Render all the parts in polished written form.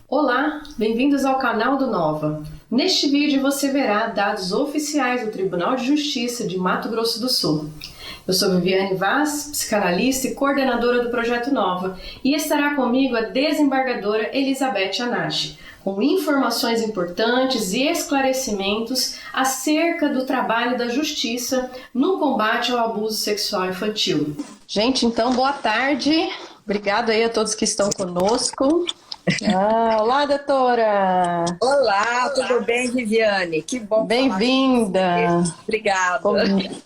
Olá, bem-vindos ao canal do Nova. Neste vídeo você verá dados oficiais do Tribunal de Justiça de Mato Grosso do Sul. Eu sou Viviane Vaz, psicanalista e coordenadora do Projeto Nova, e estará comigo a desembargadora Elizabeth Anashi, com informações importantes e esclarecimentos acerca do trabalho da Justiça no combate ao abuso sexual infantil. Gente, então boa tarde. Obrigada aí a todos que estão conosco. Olá, doutora! Olá, tudo bem, Viviane? Que bom. Bem-vinda! Obrigada.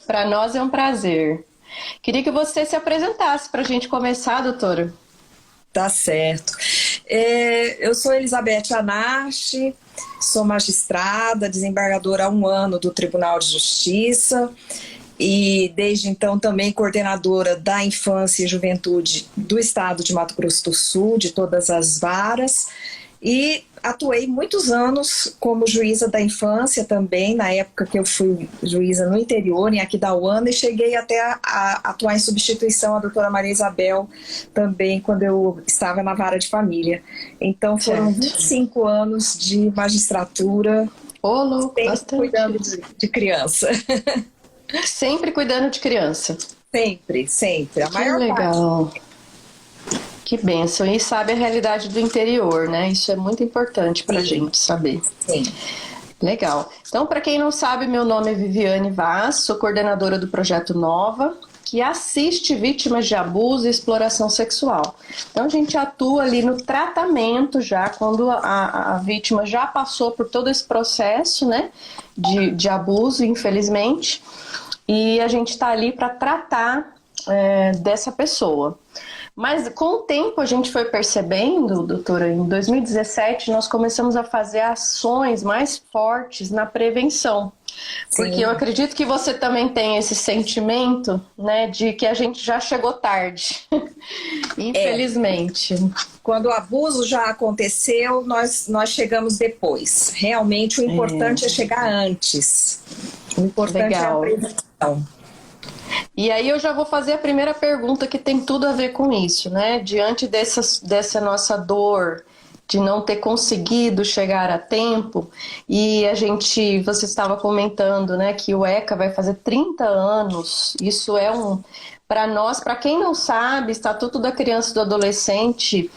Para nós é um prazer. Queria que você se apresentasse para a gente começar, doutora. Tá certo. Eu sou Elizabeth Anashi, sou magistrada, desembargadora há 1 ano do Tribunal de Justiça e desde então também coordenadora da Infância e Juventude do Estado de Mato Grosso do Sul, de todas as varas, e atuei muitos anos como juíza da infância também, na época que eu fui juíza no interior, em Aquidauana, e cheguei até a atuar em substituição à doutora Maria Isabel, também quando eu estava na vara de família. Então foram 25 anos de magistratura, sempre cuidando de criança. Sempre cuidando de criança? Sempre, sempre. A maior legal. Parte. Que bênção. E sabe a realidade do interior, né? Isso é muito importante para a gente saber. Sim. Legal. Então, para quem não sabe, meu nome é Viviane Vaz, sou coordenadora do Projeto Nova, que assiste vítimas de abuso e exploração sexual. Então, a gente atua ali no tratamento já, quando a vítima já passou por todo esse processo, né, de abuso, infelizmente, e a gente está ali para tratar dessa pessoa. Mas com o tempo a gente foi percebendo, doutora, em 2017 nós começamos a fazer ações mais fortes na prevenção. Porque Sim. Eu acredito que você também tem esse sentimento, né, de que a gente já chegou tarde, infelizmente. Quando o abuso já aconteceu, nós chegamos depois. Realmente o importante é chegar antes. O importante é a prevenção. E aí eu já vou fazer a primeira pergunta que tem tudo a ver com isso, né? Diante dessa nossa dor de não ter conseguido chegar a tempo, e você estava comentando, né, que o ECA vai fazer 30 anos, isso é para nós, para quem não sabe, Estatuto da Criança e do Adolescente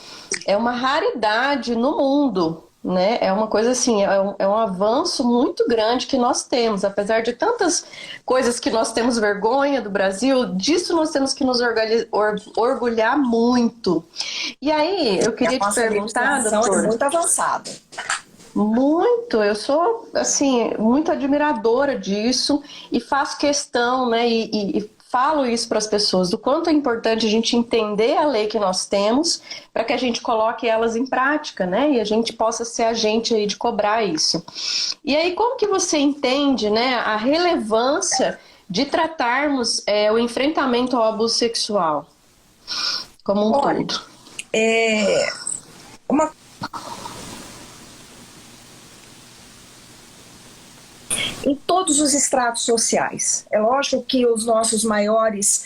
é uma raridade no mundo, né? É uma coisa assim, é um avanço muito grande que nós temos, apesar de tantas coisas que nós temos vergonha do Brasil, disso nós temos que nos orgulhar muito. E aí, eu queria te perguntar, doutor, é muito avançada. Muito, eu sou assim, muito admiradora disso e faço questão, né, e falo isso para as pessoas, do quanto é importante a gente entender a lei que nós temos para que a gente coloque elas em prática, né? E a gente possa ser agente aí de cobrar isso. E aí, como que você entende, né, a relevância de tratarmos o enfrentamento ao abuso sexual como um todo? Em todos os estratos sociais. É lógico que os nossos maiores,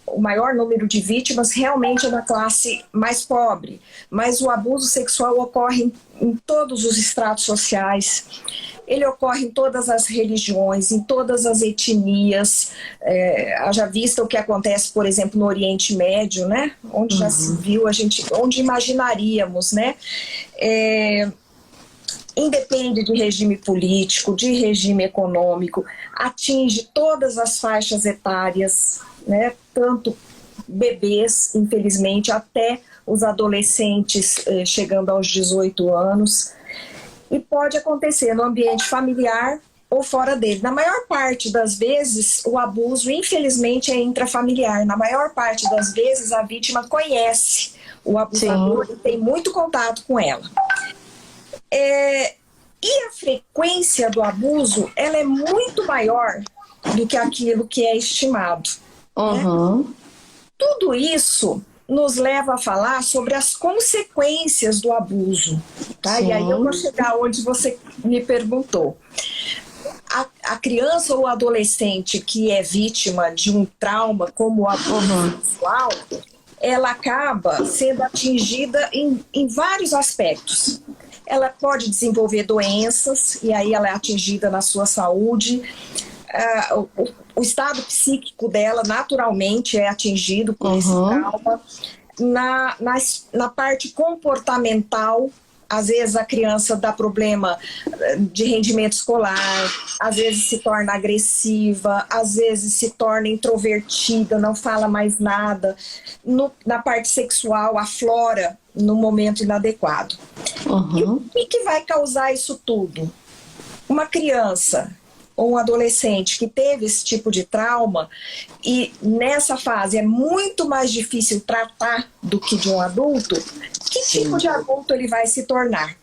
o maior número de vítimas realmente é da classe mais pobre, mas o abuso sexual ocorre em todos os estratos sociais. Ele ocorre em todas as religiões, em todas as etnias. Haja vista o que acontece, por exemplo, no Oriente Médio, né? Onde já se viu, onde imaginaríamos, né? Independe de regime político, de regime econômico, atinge todas as faixas etárias, né? Tanto bebês, infelizmente, até os adolescentes chegando aos 18 anos. E pode acontecer no ambiente familiar ou fora dele. Na maior parte das vezes, o abuso, infelizmente, é intrafamiliar. Na maior parte das vezes, a vítima conhece o abusador e tem muito contato com ela. E a frequência do abuso, ela é muito maior do que aquilo que é estimado. Né? Tudo isso nos leva a falar sobre as consequências do abuso. Tá? E aí eu vou chegar onde você me perguntou. A criança ou adolescente que é vítima de um trauma como o abuso sexual, ela acaba sendo atingida em vários aspectos. Ela pode desenvolver doenças, e aí ela é atingida na sua saúde. O estado psíquico dela, naturalmente, é atingido por esse trauma. Na parte comportamental, às vezes a criança dá problema de rendimento escolar, às vezes se torna agressiva, às vezes se torna introvertida, não fala mais nada. Na parte sexual, aflora no momento inadequado. E o que vai causar isso tudo? Uma criança ou um adolescente que teve esse tipo de trauma, e nessa fase é muito mais difícil tratar do que de um adulto, que tipo de adulto ele vai se tornar?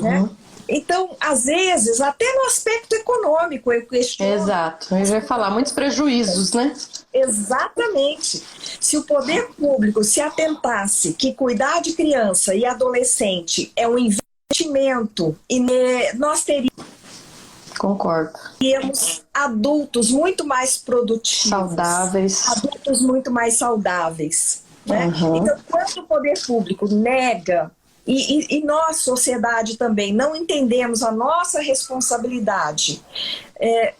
Né? Então, às vezes, até no aspecto econômico, eu questiono. Exato, eu ia falar, muitos prejuízos, né? Exatamente. Se o poder público se atentasse que cuidar de criança e adolescente é um investimento, e nós teríamos Concordo. adultos muito mais produtivos. Saudáveis. Adultos muito mais saudáveis. Né? Então, quando o poder público nega, e nós, sociedade também, não entendemos a nossa responsabilidade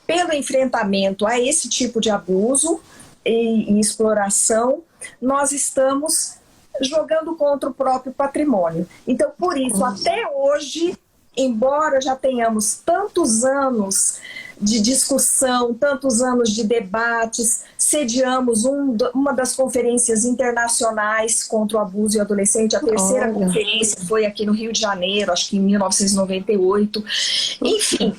pelo enfrentamento a esse tipo de abuso e exploração, nós estamos jogando contra o próprio patrimônio. Então, por isso, até hoje, embora já tenhamos tantos anos de discussão, tantos anos de debates, sediamos uma das conferências internacionais contra o abuso e adolescente, a terceira conferência foi aqui no Rio de Janeiro, acho que em 1998. Enfim,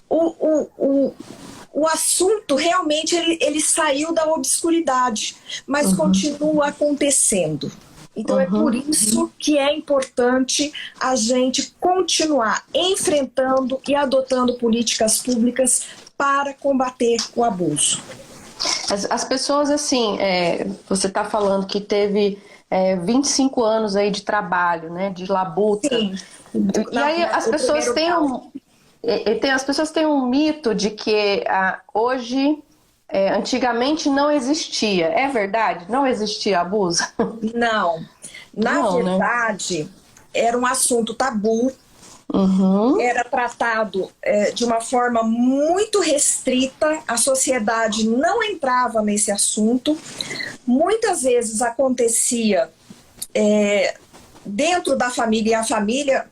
o assunto realmente ele saiu da obscuridade, mas continua acontecendo. Então é por isso que é importante a gente continuar enfrentando e adotando políticas públicas para combater o abuso. As pessoas, assim, você está falando que teve 25 anos aí de trabalho, né, de labuta. Sim. E aí as pessoas têm um mito de que hoje... antigamente não existia. É verdade? Não existia abuso? Não. Na verdade, era um assunto tabu. Era tratado de uma forma muito restrita. A sociedade não entrava nesse assunto. Muitas vezes acontecia dentro da família, e a família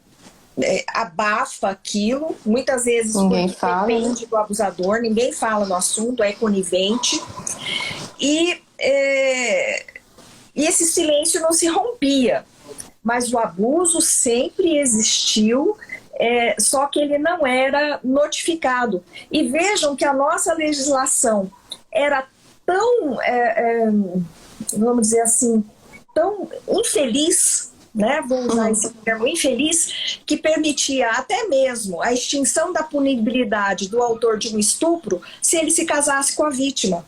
abafa aquilo, muitas vezes ninguém fala, depende do abusador, ninguém fala no assunto, é conivente, e esse silêncio não se rompia, mas o abuso sempre existiu, só que ele não era notificado. E vejam que a nossa legislação era tão, vamos dizer assim, tão infeliz, né? Vou usar esse termo, infeliz, que permitia até mesmo a extinção da punibilidade do autor de um estupro se ele se casasse com a vítima.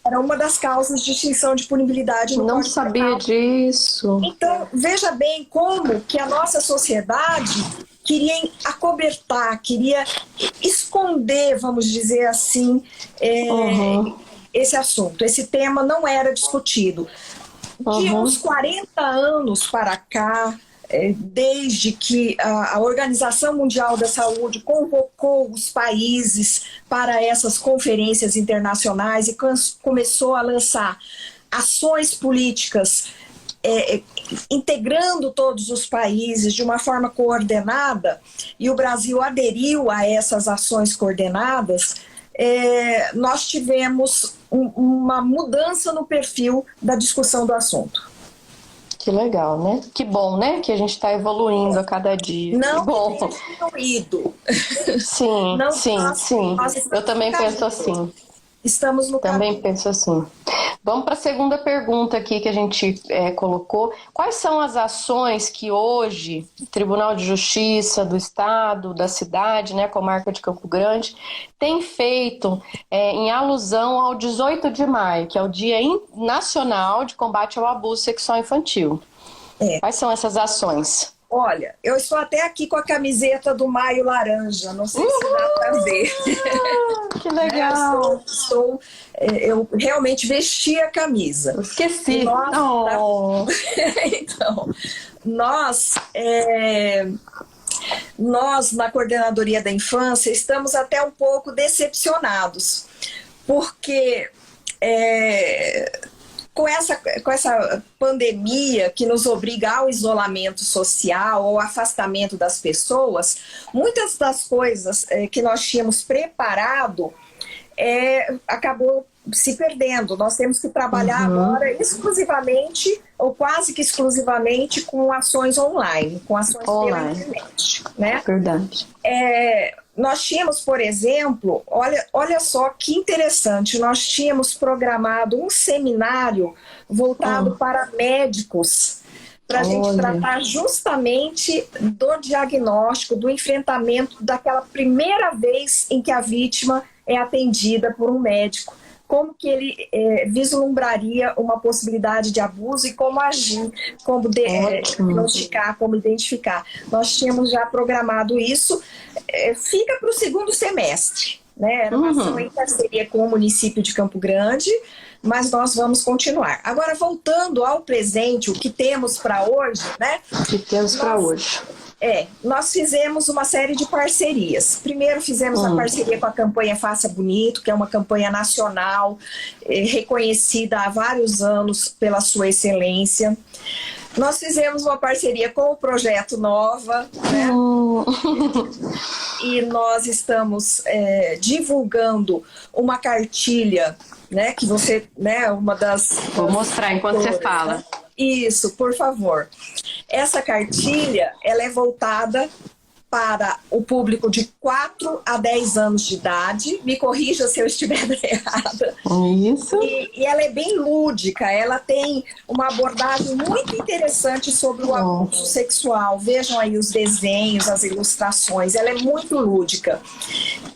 Era uma das causas de extinção de punibilidade no Código Penal. Não sabia disso. Então, veja bem como que a nossa sociedade queria acobertar, queria esconder, vamos dizer assim, esse assunto. Esse tema não era discutido. De uns 40 anos para cá, desde que a Organização Mundial da Saúde convocou os países para essas conferências internacionais e começou a lançar ações políticas integrando todos os países de uma forma coordenada, e o Brasil aderiu a essas ações coordenadas, nós tivemos uma mudança no perfil da discussão do assunto. Que legal, né? Que bom, né? Que a gente está evoluindo a cada dia. Não, que bom. Diminuído. Sim, não, sim. Eu também penso assim. Estamos no Também caminho. penso assim. Vamos para a segunda pergunta aqui que a gente colocou. Quais são as ações que hoje o Tribunal de Justiça do Estado, da cidade, né, comarca de Campo Grande, tem feito em alusão ao 18 de maio, que é o Dia Nacional de Combate ao Abuso Sexual Infantil? Quais são essas ações? Olha, eu estou até aqui com a camiseta do Maio Laranja, não sei se dá para ver. Que legal! Eu realmente vesti a camisa. Esqueci. Então, nós, na Coordenadoria da Infância, estamos até um pouco decepcionados, porque com essa pandemia que nos obriga ao isolamento social, ao afastamento das pessoas, muitas das coisas que nós tínhamos preparado acabou se perdendo. Nós temos que trabalhar agora exclusivamente, ou quase que exclusivamente, com ações online, com ações pela internet. Né? Verdade. Nós tínhamos, por exemplo, olha só que interessante, nós tínhamos programado um seminário voltado para médicos, para a gente tratar justamente do diagnóstico, do enfrentamento daquela primeira vez em que a vítima é atendida por um médico. Como que ele vislumbraria uma possibilidade de abuso e como agir, como diagnosticar, como identificar. Nós tínhamos já programado isso, fica para o segundo semestre, né? Era uma ação em parceria com o município de Campo Grande, mas nós vamos continuar. Agora, voltando ao presente, o que temos para hoje, né? O que temos para hoje? Nós fizemos uma série de parcerias. Primeiro fizemos a parceria com a campanha Faça Bonito, que é uma campanha nacional, reconhecida há vários anos pela sua excelência. Nós fizemos uma parceria com o Projeto Nova, né? E nós estamos divulgando uma cartilha, né? Que você, né? Uma das... Vou mostrar enquanto você fala. Isso, por favor. Essa cartilha, ela é voltada para o público de 4 a 10 anos de idade. Me corrija se eu estiver errada. Isso. E ela é bem lúdica, ela tem uma abordagem muito interessante sobre o abuso sexual. Vejam aí os desenhos, as ilustrações, ela é muito lúdica.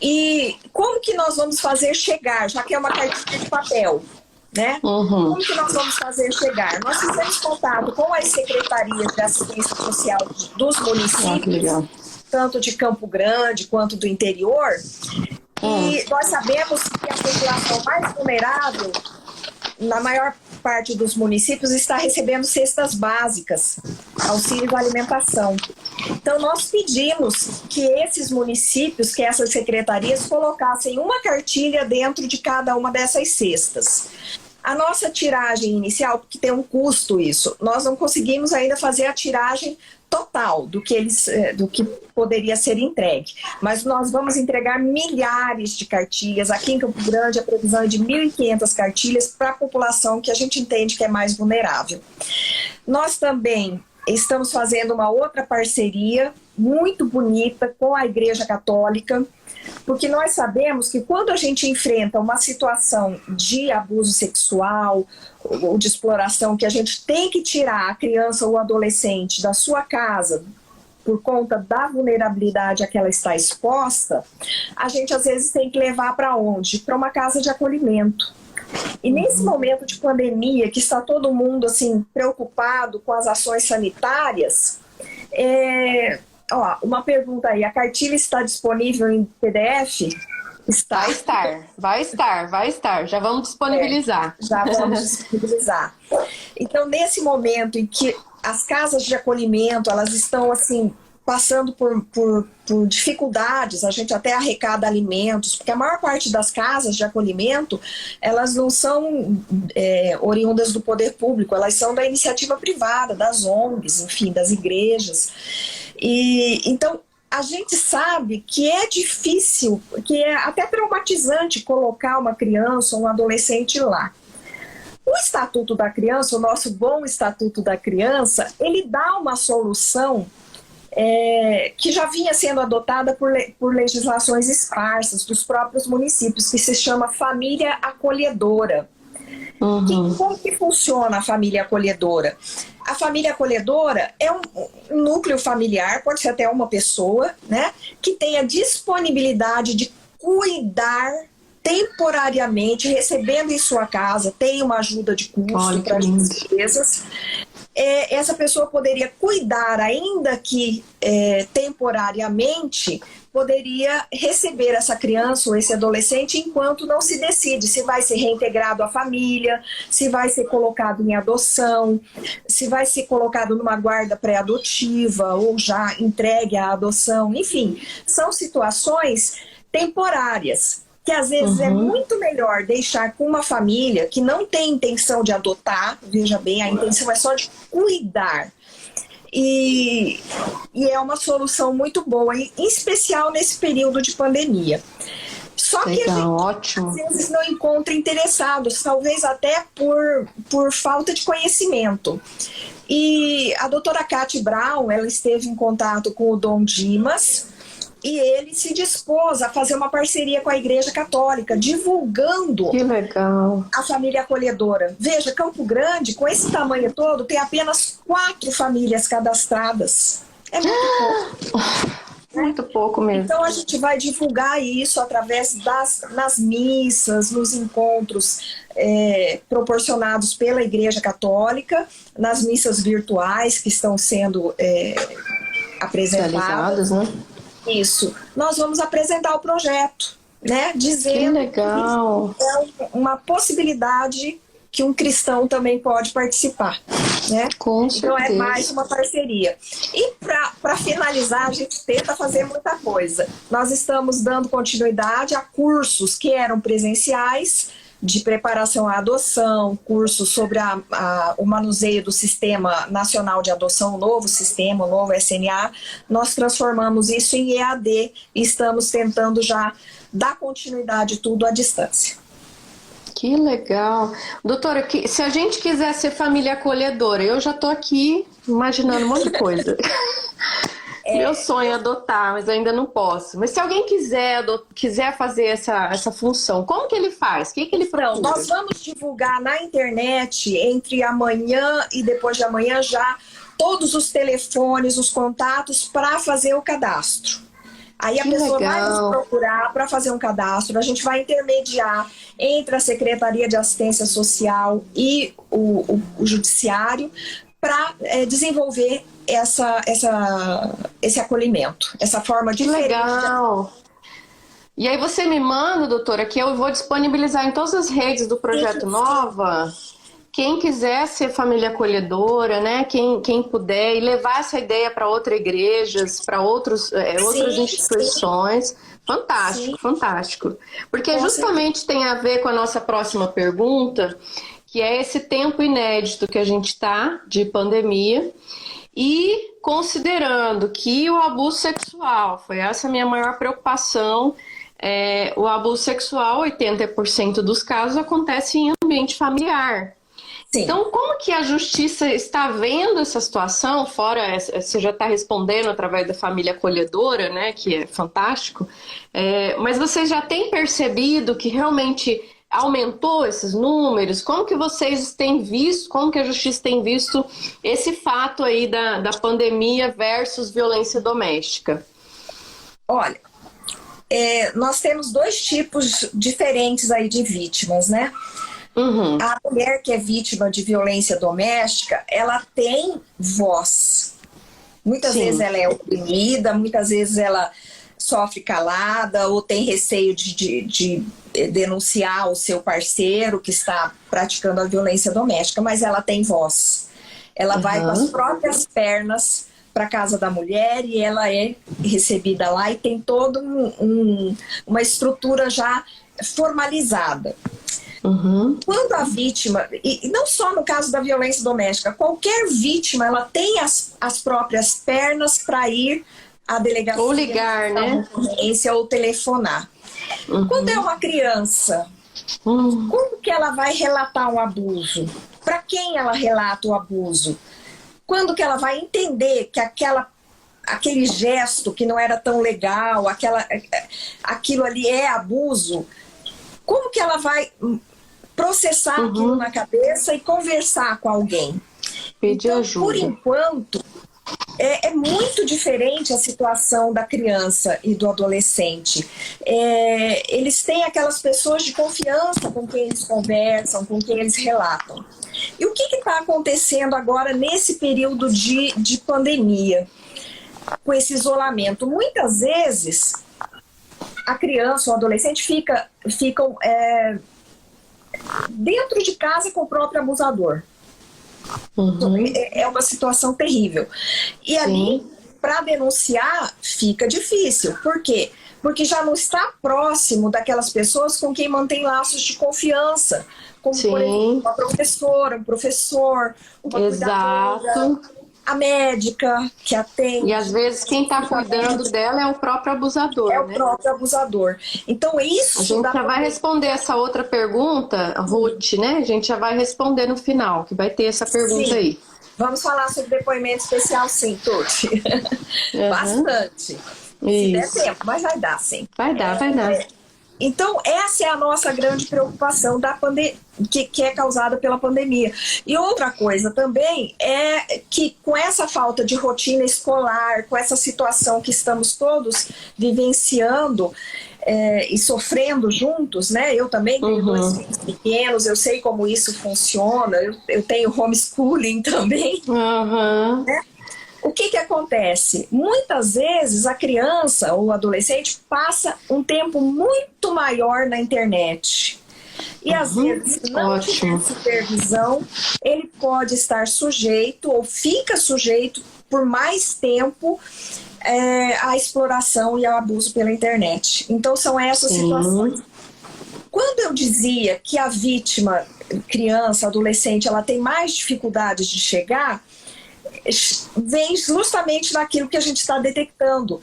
E como que nós vamos fazer chegar, já que é uma cartilha de papel? Né? Como que nós vamos fazer chegar? Nós fizemos contato com as secretarias de assistência social dos municípios, tanto de Campo Grande quanto do interior, e nós sabemos que a população mais vulnerável, na maior parte dos municípios, está recebendo cestas básicas, auxílio de alimentação. Então, nós pedimos que esses municípios, que essas secretarias, colocassem uma cartilha dentro de cada uma dessas cestas. A nossa tiragem inicial, porque tem um custo isso, nós não conseguimos ainda fazer a tiragem total do que poderia ser entregue. Mas nós vamos entregar milhares de cartilhas. Aqui em Campo Grande, a previsão é de 1.500 cartilhas para a população que a gente entende que é mais vulnerável. Nós também estamos fazendo uma outra parceria muito bonita com a Igreja Católica, porque nós sabemos que quando a gente enfrenta uma situação de abuso sexual ou de exploração, que a gente tem que tirar a criança ou o adolescente da sua casa por conta da vulnerabilidade a que ela está exposta, a gente às vezes tem que levar para onde? Para uma casa de acolhimento. E nesse momento de pandemia, que está todo mundo assim preocupado com as ações sanitárias, uma pergunta aí, a cartilha está disponível em PDF? Está. Vai estar. Já vamos disponibilizar. Já vamos disponibilizar. Então, nesse momento em que as casas de acolhimento, elas estão assim, passando por dificuldades, a gente até arrecada alimentos, porque a maior parte das casas de acolhimento, elas não são oriundas do poder público, elas são da iniciativa privada, das ONGs, enfim, das igrejas. E então a gente sabe que é difícil, que é até traumatizante colocar uma criança ou um adolescente lá. O Estatuto da Criança, o nosso bom Estatuto da Criança, ele dá uma solução que já vinha sendo adotada por legislações esparsas dos próprios municípios, que se chama família acolhedora. Como que funciona a família acolhedora? A família acolhedora é um núcleo familiar, pode ser até uma pessoa, né, que tem a disponibilidade de cuidar temporariamente, recebendo em sua casa, tem uma ajuda de custo para as despesas, essa pessoa poderia cuidar, ainda que temporariamente, poderia receber essa criança ou esse adolescente enquanto não se decide se vai ser reintegrado à família, se vai ser colocado em adoção, se vai ser colocado numa guarda pré-adotiva ou já entregue à adoção. Enfim, são situações temporárias que às vezes é muito melhor deixar com uma família que não tem intenção de adotar, veja bem, a intenção é só de cuidar. E é uma solução muito boa, em especial nesse período de pandemia. Só que a gente, ótimo. Às vezes, não encontra interessados, talvez até por falta de conhecimento. E a doutora Cate Brown, ela esteve em contato com o Dom Dimas, e ele se dispôs a fazer uma parceria com a Igreja Católica, divulgando Que legal. a família acolhedora. Veja, Campo Grande, com esse tamanho todo, tem apenas 4 famílias cadastradas. É muito pouco. Muito pouco mesmo. Então a gente vai divulgar isso através nas missas, nos encontros proporcionados pela Igreja Católica, nas missas virtuais que estão sendo apresentadas. Né? Isso. Nós vamos apresentar o projeto, né? Dizendo que legal. Que é uma possibilidade que um cristão também pode participar, né? Com certeza. Então é mais uma parceria. E para finalizar, a gente tenta fazer muita coisa. Nós estamos dando continuidade a cursos que eram presenciais, de preparação à adoção, cursos sobre o manuseio do Sistema Nacional de Adoção, o novo sistema, o novo SNA. Nós transformamos isso em EAD e estamos tentando já dar continuidade tudo à distância. Que legal. Doutora, se a gente quiser ser família acolhedora, eu já estou aqui imaginando um monte de coisa. Meu sonho é adotar, mas eu ainda não posso. Mas se alguém quiser fazer essa função, como que ele faz? O que ele procura? Então, nós vamos divulgar na internet entre amanhã e depois de amanhã já todos os telefones, os contatos para fazer o cadastro. Aí a pessoa vai nos procurar para fazer um cadastro, a gente vai intermediar entre a Secretaria de Assistência Social e o Judiciário para desenvolver esse acolhimento, essa forma diferente. Legal! E aí você me manda, doutora, que eu vou disponibilizar em todas as redes do Projeto Nova. Quem quiser ser família acolhedora, né? Quem puder, e levar essa ideia para outras igrejas, para outras instituições. Sim. Fantástico, fantástico. Porque justamente tem a ver com a nossa próxima pergunta, que é esse tempo inédito que a gente está de pandemia. E considerando que o abuso sexual, foi essa a minha maior preocupação, o abuso sexual, 80% dos casos, acontece em ambiente familiar. Sim. Então, como que a justiça está vendo essa situação? Fora, você já está respondendo através da família acolhedora, né, que é fantástico, mas você já tem percebido que realmente aumentou esses números? Como que vocês têm visto, como que a justiça tem visto esse fato aí da pandemia versus violência doméstica? Olha, nós temos 2 tipos diferentes aí de vítimas, né? A mulher que é vítima de violência doméstica, ela tem voz. Muitas vezes ela é oprimida, muitas vezes ela sofre calada ou tem receio de denunciar o seu parceiro que está praticando a violência doméstica, mas ela tem voz. Ela vai com as próprias pernas para a casa da mulher e ela é recebida lá e tem toda uma estrutura já formalizada. Quando a vítima, e não só no caso da violência doméstica, qualquer vítima, ela tem as próprias pernas para ir à delegacia, ou ligar, né? Ou telefonar. Quando é uma criança, como que ela vai relatar um abuso? Para quem ela relata o abuso? Quando que ela vai entender que aquele gesto que não era tão legal, aquilo ali é abuso? Como que ela vai processar aquilo na cabeça e conversar com alguém? Pedir ajuda. Por enquanto, é muito diferente a situação da criança e do adolescente. Eles têm aquelas pessoas de confiança com quem eles conversam, com quem eles relatam. E o que está acontecendo agora nesse período de pandemia, com esse isolamento? Muitas vezes a criança ou o adolescente ficam dentro de casa com o próprio abusador. É uma situação terrível. E ali, para denunciar, fica difícil. Por quê? Porque já não está próximo daquelas pessoas com quem mantém laços de confiança. Como, por exemplo, uma professora, um professor, uma cuidadora, a médica que atende. E às vezes quem está cuidando dela é o próprio abusador. É o próprio abusador. Então isso... A gente já vai responder essa outra pergunta, Ruth, né? A gente já vai responder no final, que vai ter essa pergunta aí. Vamos falar sobre depoimento especial, sim, Tuti. Bastante. Se der tempo, mas vai dar, sim. Vai dar. Então, essa é a nossa grande preocupação que é causada pela pandemia. E outra coisa também é que com essa falta de rotina escolar, com essa situação que estamos todos vivenciando e sofrendo juntos, né? Eu também tenho 2 filhos pequenos, eu sei como isso funciona, eu tenho homeschooling também, né? O que acontece? Muitas vezes a criança ou o adolescente passa um tempo muito maior na internet. E às vezes, se não tiver supervisão, ele pode estar sujeito ou fica sujeito por mais tempo à exploração e ao abuso pela internet. Então são essas situações. Quando eu dizia que a vítima, criança, adolescente, ela tem mais dificuldades de chegar, vem justamente naquilo que a gente está detectando.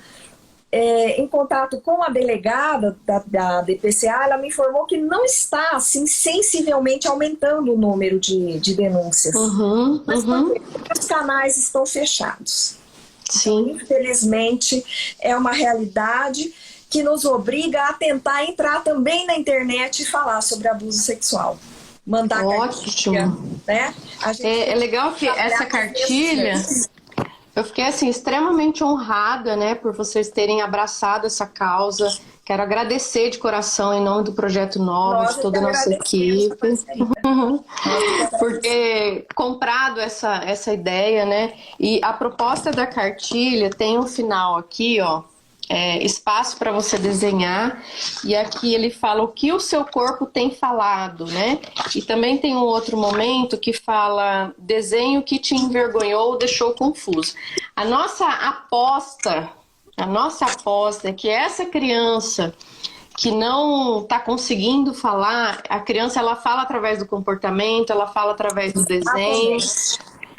Em contato com a delegada da DPCA, ela me informou que não está assim, sensivelmente aumentando o número de denúncias. Mas porque os canais estão fechados. Então, infelizmente, é uma realidade que nos obriga a tentar entrar também na internet e falar sobre abuso sexual. Mandar cartilha, né? É legal que essa cartilha, eu fiquei assim extremamente honrada, né, por vocês terem abraçado essa causa. Quero agradecer de coração em nome do Projeto Nova, de toda a nossa equipe, por ter comprado essa ideia, né? E a proposta da cartilha tem um final aqui, ó. Espaço para você desenhar, e aqui ele fala o que o seu corpo tem falado, né? E também tem um outro momento que fala desenho que te envergonhou ou deixou confuso. A nossa aposta é que essa criança que não está conseguindo falar, a criança ela fala através do comportamento, ela fala através do desenho.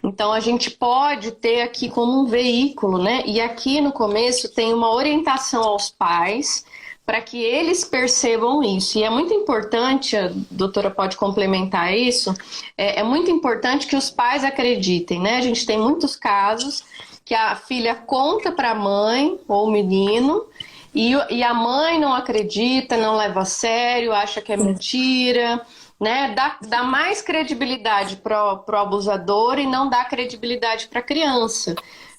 Então, a gente pode ter aqui como um veículo, né? E aqui no começo tem uma orientação aos pais para que eles percebam isso. E é muito importante, a doutora pode complementar isso, é muito importante que os pais acreditem, né? A gente tem muitos casos que a filha conta para a mãe ou o menino e a mãe não acredita, não leva a sério, acha que é mentira, né? Dá mais credibilidade pro abusador e não dá credibilidade para a criança.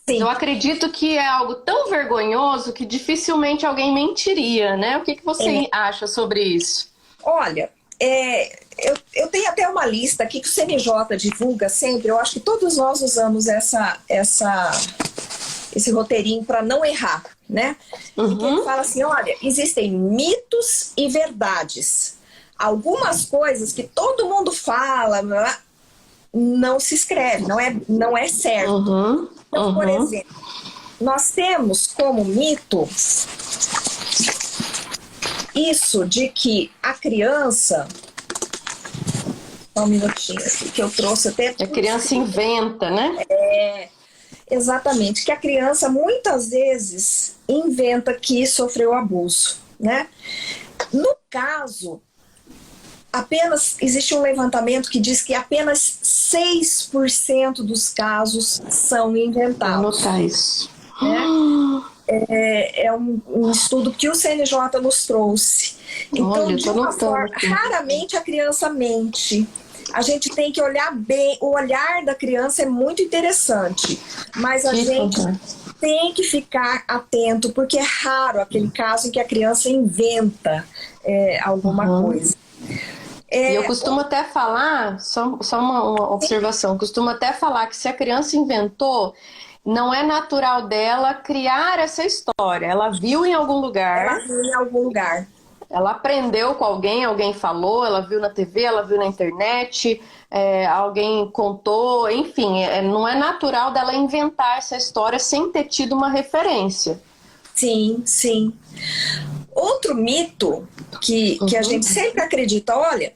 Eu acredito que é algo tão vergonhoso que dificilmente alguém mentiria, né? O que você acha sobre isso? Olha, eu tenho até uma lista aqui que o CNJ divulga sempre. Eu acho que todos nós usamos esse roteirinho para não errar, né? E que ele fala assim, olha, existem mitos e verdades. Algumas coisas que todo mundo fala não se escreve, não é certo. Então, por exemplo, nós temos como mito isso de que a criança... Só um minutinho aqui, que eu trouxe até... A criança inventa, né? Exatamente, que a criança muitas vezes inventa que sofreu abuso, né? No caso... existe um levantamento que diz que apenas 6% dos casos são inventados. Vou anotar isso. É um estudo que o CNJ nos trouxe. Então, olha, de uma forma, raramente a criança mente. A gente tem que olhar bem. O olhar da criança é muito interessante, mas a gente tem que ficar atento, porque é raro aquele caso em que a criança inventa alguma coisa. E eu costumo até falar, só uma observação, costumo até falar que se a criança inventou, não é natural dela criar essa história. Ela viu em algum lugar. Ela viu em algum lugar. Ela aprendeu com alguém, alguém falou, ela viu na TV, ela viu na internet, alguém contou, enfim, não é natural dela inventar essa história sem ter tido uma referência. Sim, sim. Outro mito que a gente sempre acredita, olha,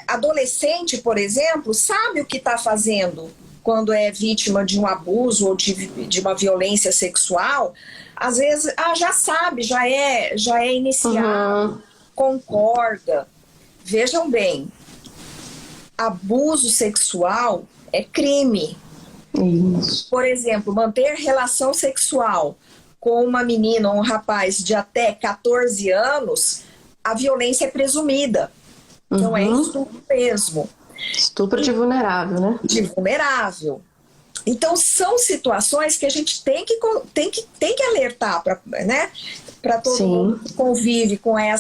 adolescente, por exemplo, sabe o que está fazendo quando é vítima de um abuso ou de uma violência sexual. Às vezes, já sabe, já é iniciado, concorda. Vejam bem, abuso sexual é crime. Isso. Por exemplo, manter relação sexual com uma menina ou um rapaz de até 14 anos, a violência é presumida. Então é estupro mesmo. Estupro de vulnerável, né? De vulnerável. Então, são situações que a gente tem que alertar para todo mundo que convive com a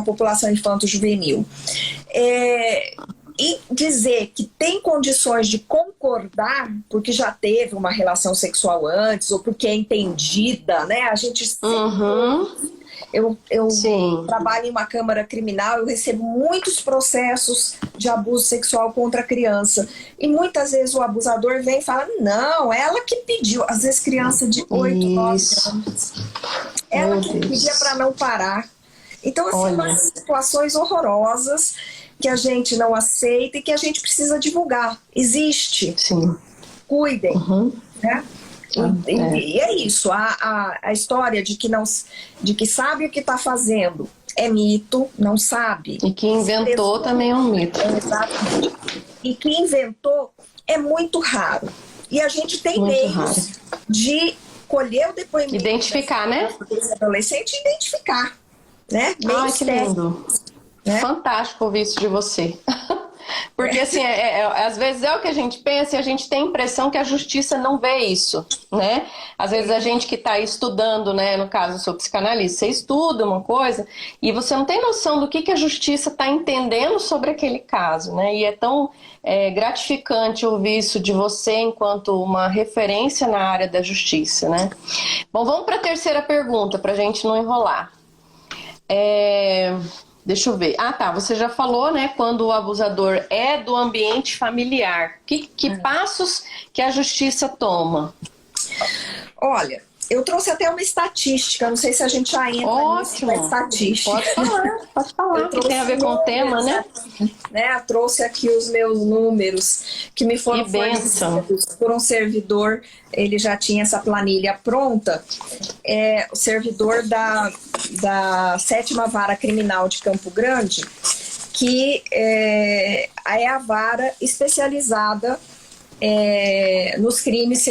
população infanto-juvenil. E dizer que tem condições de concordar, porque já teve uma relação sexual antes, ou porque é entendida, né? A gente sempre... Eu trabalho em uma câmara criminal, eu recebo muitos processos de abuso sexual contra a criança. E muitas vezes o abusador vem e fala, não, ela que pediu. Às vezes criança de 8, 9 anos. Ela que pedia para não parar. Então, assim, umas situações horrorosas que a gente não aceita e que a gente precisa divulgar. Existe. Sim. Cuidem. Né? E é isso, a história de que sabe o que está fazendo é mito, não sabe. E que inventou também é um mito. Exatamente. E que inventou é muito raro. E a gente tem meios de colher o depoimento. Identificar, né? Desse adolescente e identificar. Né? Ai, que lindo. Né? Fantástico ouvir isso de você. Porque assim, às vezes é o que a gente pensa e a gente tem a impressão que a justiça não vê isso, né? Às vezes a gente que está estudando, né? No caso, eu sou psicanalista, você estuda uma coisa e você não tem noção do que a justiça está entendendo sobre aquele caso, né? E é tão gratificante ouvir isso de você enquanto uma referência na área da justiça, né? Bom, vamos para a terceira pergunta, para a gente não enrolar. Deixa eu ver. Você já falou, né, quando o abusador é do ambiente familiar. Que passos que a justiça toma? Olha, eu trouxe até uma estatística, não sei se a gente já entra nisso da estatística. Pode falar, que tem a ver com o tema, né? Trouxe aqui os meus números que me foram fornecidos por um servidor, ele já tinha essa planilha pronta, o servidor da 7ª Vara Criminal de Campo Grande, que é a vara especializada nos crimes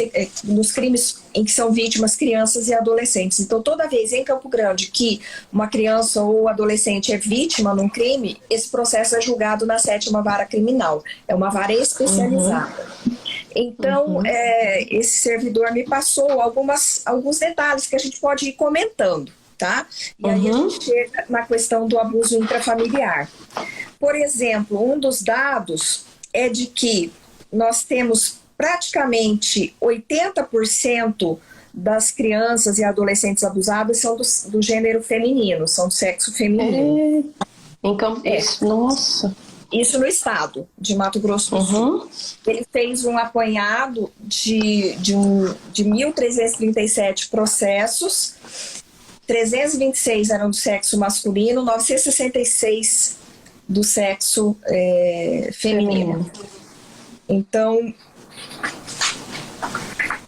em que são vítimas crianças e adolescentes. Então, toda vez em Campo Grande que uma criança ou adolescente é vítima num crime, esse processo é julgado na 7ª Vara Criminal. É uma vara especializada. Então, esse servidor me passou alguns detalhes que a gente pode ir comentando, tá? E aí a gente chega na questão do abuso intrafamiliar. Por exemplo, um dos dados é de que nós temos praticamente 80% das crianças e adolescentes abusadas são do gênero feminino, são do sexo feminino. Em Campo Nossa. Isso no estado de Mato Grosso do Sul. Ele fez um apanhado de 1.337 processos, 326 eram do sexo masculino, 966 do sexo feminino. Então,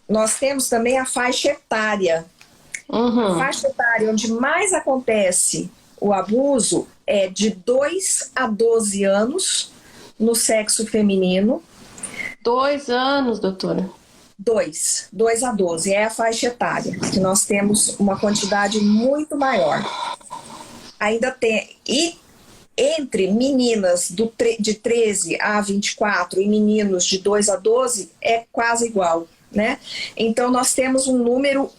nós temos também a faixa etária. A faixa etária onde mais acontece o abuso é de 2 a 12 anos no sexo feminino. 2 anos, doutora? 2 a 12 é a faixa etária, que nós temos uma quantidade muito maior. Ainda tem... Entre meninas de 13 a 24 e meninos de 2 a 12 é quase igual, né? Então nós temos um número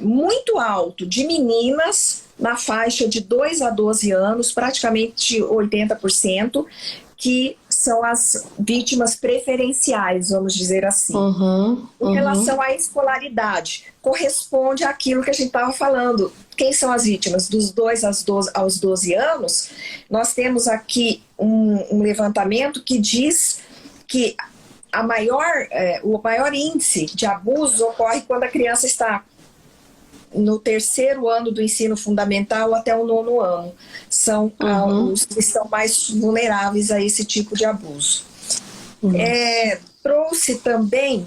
muito alto de meninas na faixa de 2 a 12 anos, praticamente 80%, que são as vítimas preferenciais, vamos dizer assim. Em relação à escolaridade, corresponde àquilo que a gente estava falando. Quem são as vítimas? Dos 2 aos 12 anos, nós temos aqui um levantamento que diz que o maior índice de abuso ocorre quando a criança está no 3º ano do ensino fundamental até o 9º ano. São os que estão mais vulneráveis a esse tipo de abuso. Trouxe também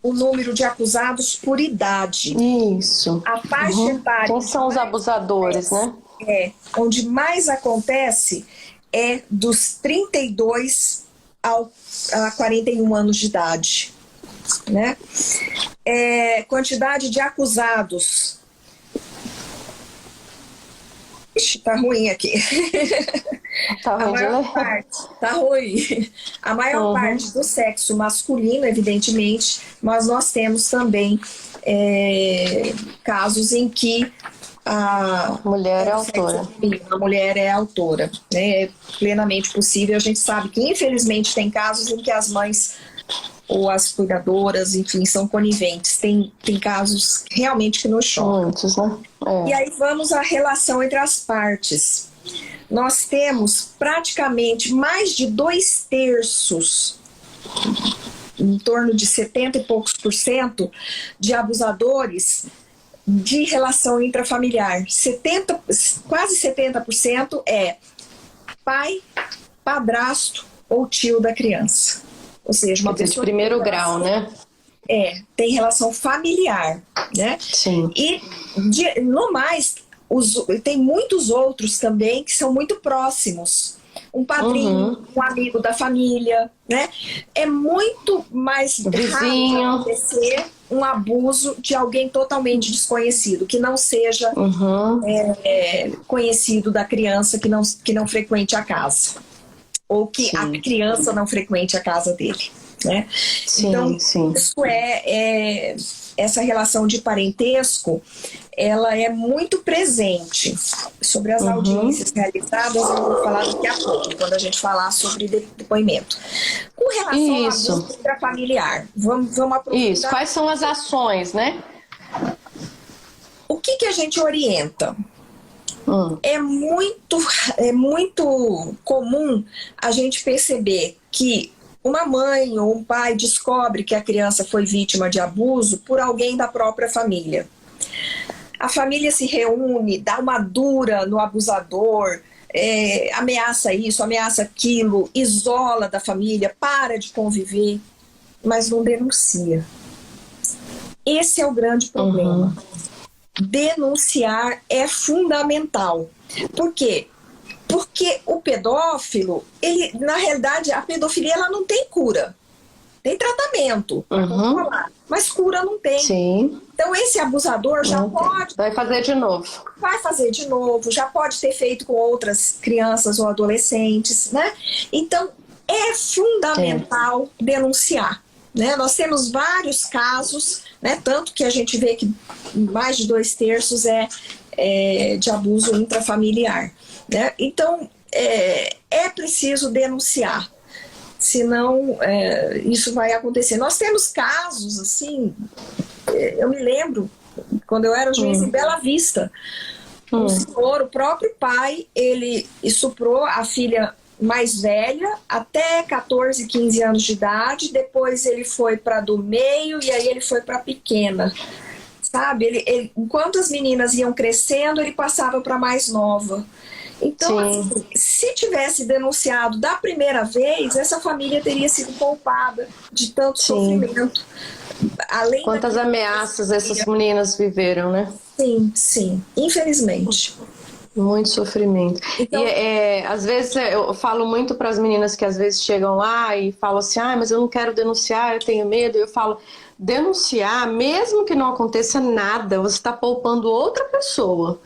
o número de acusados por idade. Isso. A faixa etária. Quem são os abusadores, né? Onde mais acontece é dos 32 a 41 anos de idade. Né? Quantidade de acusados. Ixi, tá ruim aqui. Tá ruim, tá ruim. A maior parte do sexo masculino, evidentemente, mas nós temos também casos em que a mulher é autora. A mulher é autora. Né? É plenamente possível. A gente sabe que, infelizmente, tem casos em que as mães ou as cuidadoras, enfim, são coniventes. Tem casos realmente que nos chocam. Muitos, né? E aí vamos à relação entre as partes. Nós temos praticamente mais de 2/3, em torno de 70 e poucos % de abusadores de relação intrafamiliar. Quase 70% é pai, padrasto ou tio da criança. Ou seja, uma pessoa de primeiro grau, né? Tem relação familiar, né? Sim. E, no mais, tem muitos outros também que são muito próximos. Um padrinho, um amigo da família, né? É muito mais raro acontecer um abuso de alguém totalmente desconhecido, que não seja conhecido da criança, que não frequente a casa. Ou que a criança não frequente a casa dele. Né? Então, isso essa relação de parentesco, ela é muito presente. Sobre as audiências realizadas, eu vou falar daqui a pouco, quando a gente falar sobre depoimento. Com relação ao abuso intrafamiliar, vamos aprofundar. Isso, quais são as ações, né? O que a gente orienta? É muito comum a gente perceber que uma mãe ou um pai descobre que a criança foi vítima de abuso por alguém da própria família. A família se reúne, dá uma dura no abusador, ameaça isso, ameaça aquilo, isola da família, para de conviver, mas não denuncia. Esse é o grande problema. Denunciar é fundamental. Por quê? Porque o pedófilo, na realidade, a pedofilia ela não tem cura. Tem tratamento para controlar, mas cura não tem. Sim. Então esse abusador já pode... Vai fazer de novo. Vai fazer de novo, já pode ter feito com outras crianças ou adolescentes, né? Então é fundamental denunciar. Né? Nós temos vários casos, né? Tanto que a gente vê que mais de 2/3 é de abuso intrafamiliar. Né? Então, é preciso denunciar, senão isso vai acontecer. Nós temos casos, assim, eu me lembro, quando eu era juiz em Bela Vista, um senhor, o próprio pai, ele estuprou a filha mais velha até 14, 15 anos de idade, depois ele foi para do meio e aí ele foi para pequena. Sabe, enquanto as meninas iam crescendo, ele passava para mais nova. Então, assim, se tivesse denunciado da primeira vez, essa família teria sido poupada de tanto sofrimento. Além Quantas ameaças essas meninas viveram, né? Sim, infelizmente. Muito sofrimento. Então, e às vezes eu falo muito para as meninas que às vezes chegam lá e falam assim, mas eu não quero denunciar, eu tenho medo. Eu falo, denunciar, mesmo que não aconteça nada, você está poupando outra pessoa.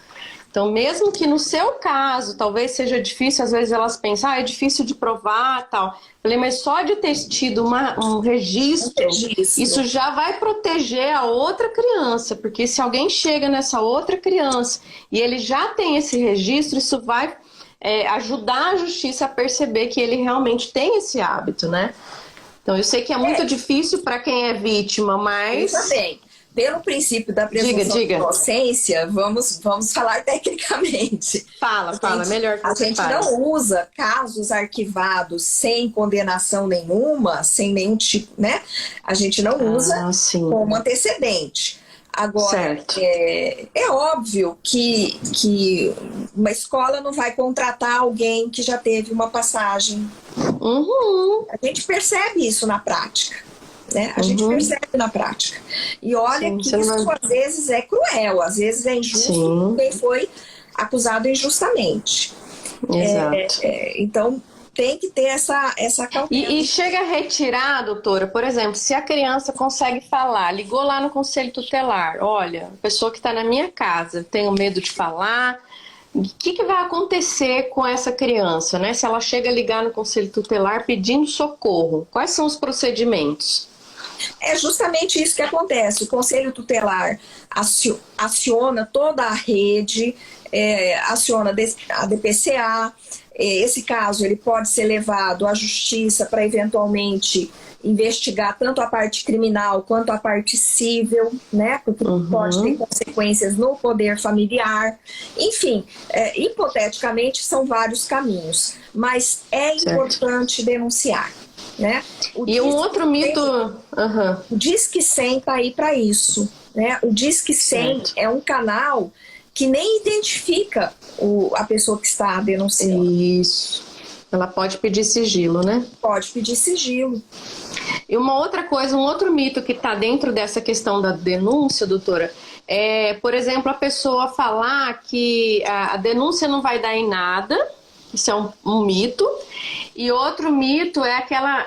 Então, mesmo que no seu caso, talvez seja difícil, às vezes elas pensam, é difícil de provar, tal. Falei, mas só de ter tido um registro, isso já vai proteger a outra criança, porque se alguém chega nessa outra criança e ele já tem esse registro, isso vai ajudar a justiça a perceber que ele realmente tem esse hábito, né? Então, eu sei que é muito difícil para quem é vítima, mas... Veja bem, pelo princípio da presunção de inocência, vamos falar tecnicamente. Fala, melhor que você fale. A gente não usa casos arquivados sem condenação nenhuma, sem nenhum tipo, né? A gente não usa como antecedente. Agora, é óbvio que uma escola não vai contratar alguém que já teve uma passagem. A gente percebe isso na prática. Né? A gente percebe na prática. E olha que isso às vezes é cruel, às vezes é injusto quem foi acusado injustamente. Exato. Então, tem que ter essa cautela. E chega a retirar, doutora, por exemplo, se a criança consegue falar, ligou lá no conselho tutelar, olha, a pessoa que está na minha casa, tenho medo de falar, o que vai acontecer com essa criança, né? Se ela chega a ligar no conselho tutelar pedindo socorro, quais são os procedimentos? É justamente isso que acontece. O Conselho Tutelar aciona toda a rede, aciona a DPCA. Esse caso ele pode ser levado à justiça para eventualmente investigar tanto a parte criminal quanto a parte civil, né? Porque pode ter consequências no poder familiar. Enfim, hipoteticamente são vários caminhos, mas é importante denunciar. Né? E um outro mito... O Disque 100 está aí para isso. Né? O Disque 100 é um canal que nem identifica a pessoa que está denunciando. Isso. Ela pode pedir sigilo, né? Pode pedir sigilo. E uma outra coisa, um outro mito que está dentro dessa questão da denúncia, doutora, por exemplo, a pessoa falar que a denúncia não vai dar em nada. Isso é um mito. E outro mito é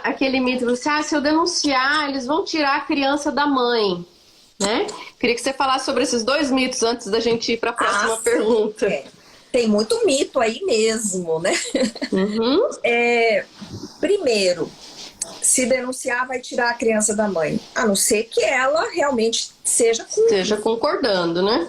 aquele mito, você, se eu denunciar, eles vão tirar a criança da mãe, né? Queria que você falasse sobre esses dois mitos antes da gente ir para a próxima pergunta. Tem muito mito aí mesmo, né? Primeiro, se denunciar vai tirar a criança da mãe, a não ser que ela realmente esteja concordando, né?